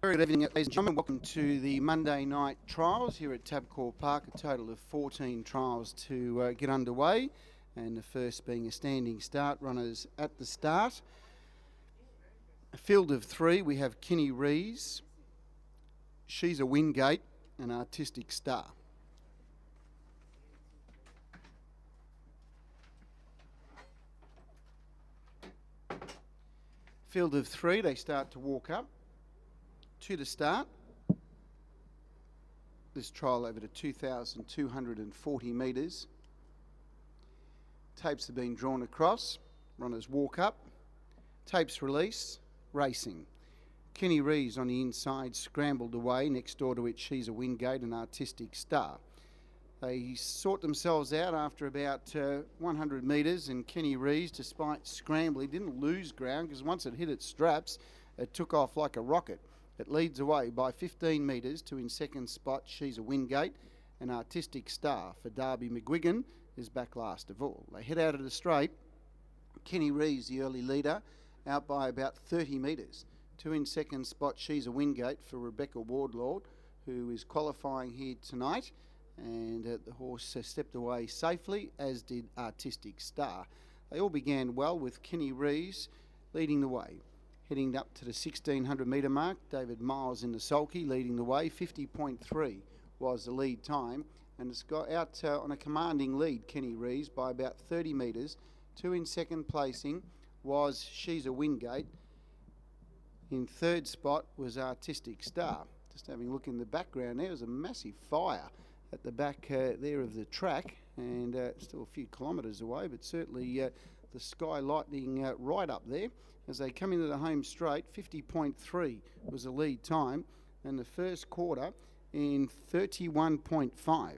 Very good evening, ladies and gentlemen. Welcome to the Monday night trials here at Tabcorp Park. A total of 14 trials to get underway, and the first being a standing start. Runners at the start. A field of three. We have Kinney Rees, She's a Wingate, and Artistic Star. Field of three. They start to walk up to the start. This trial over to 2,240 metres. Tapes have been drawn across. Runners walk up. Tapes release. Racing. Kinney Rees on the inside scrambled away. Next door to it, She's a Wingate and Artistic Star. They sort themselves out after about 100 metres, and Kinney Rees, despite scrambling, didn't lose ground because once it hit its straps, it took off like a rocket. It leads away by 15 metres to in second spot, She's a Wingate, and Artistic Star for Darby McGuigan is back last of all. They head out of the straight. Kinney Rees, the early leader, out by about 30 metres. To in second spot, She's a Wingate for Rebecca Wardlaw, who is qualifying here tonight. And the horse stepped away safely, as did Artistic Star. They all began well with Kinney Rees leading the way. Heading up to the 1,600 metre mark, David Miles in the sulky leading the way. 50.3 was the lead time, and it's got out on a commanding lead, Kinney Rees, by about 30 metres. Two in second placing was She's a Wingate. In third spot was Artistic Star. Just having a look in the background, there was a massive fire at the back there of the track, and still a few kilometres away, but certainly the sky lightning right up there. As they come into the home straight, 50.3 was the lead time, and the first quarter in 31.5.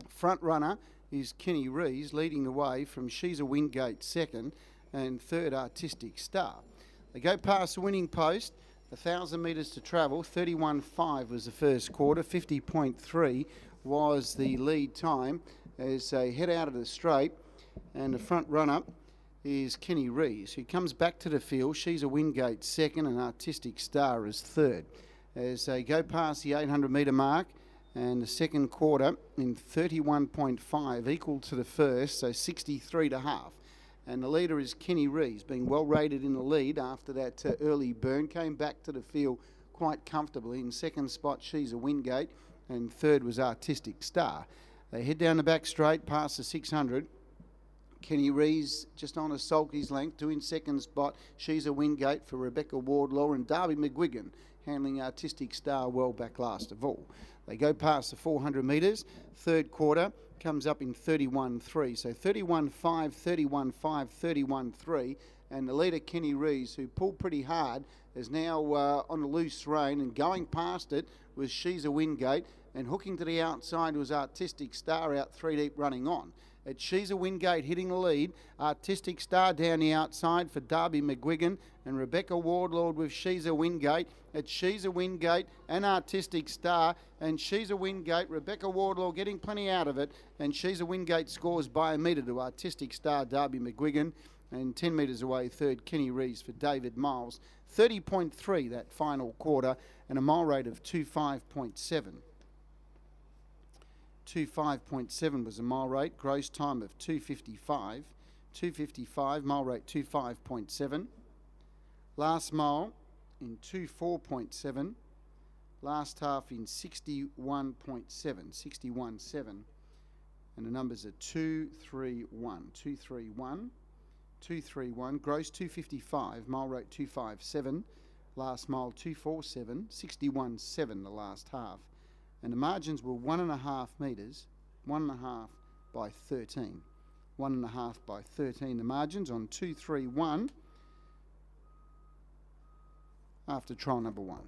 Front runner is Kinney Rees, leading the way from She's a Wingate second, and third Artistic Star. They go past the winning post, 1,000 metres to travel. 31.5 was the first quarter, 50.3 was the lead time as they head out of the straight, and the front runner is Kinney Rees, who comes back to the field. She's a Wingate second and Artistic Star is third. As they go past the 800 metre mark, and the second quarter in 31.5, equal to the first, so 63.5. And the leader is Kinney Rees, being well rated in the lead after that early burn. Came back to the field quite comfortably. In second spot, She's a Wingate, and third was Artistic Star. They head down the back straight past the 600. Kinney Rees just on a sulky's length. Two in second spot, She's a Wingate for Rebecca Wardlaw, and Darby McGuigan handling Artistic Star well back last of all. They go past the 400 metres. Third quarter comes up in 31.3. So 31.5, 31.5, 31.3. And the leader, Kinney Rees, who pulled pretty hard, is now on a loose rein, and going past it was She's a Wingate, and hooking to the outside was Artistic Star out three deep running on. It's She's a Wingate hitting the lead. Artistic Star down the outside for Darby McGuigan, and Rebecca Wardlaw with She's a Wingate. It's She's a Wingate and Artistic Star, and She's a Wingate. Rebecca Wardlaw getting plenty out of it, and She's a Wingate scores by a metre to Artistic Star, Darby McGuigan, and 10 metres away, third, Kinney Rees for David Miles. 30.3 that final quarter, and a mile rate of 25.7. 25.7 was the mile rate. Gross time of 2:55. 2:55, mile rate 25.7. Last mile in 24.7. Last half in 61.7. 61.7. And the numbers are 231. 231. 231. Gross 2:55. Mile rate 257. Last mile 247. 61.7 the last half. And the margins were 1.5 metres, 1.5 by 13. 1.5 by 13 the margins on 231 after trial number one.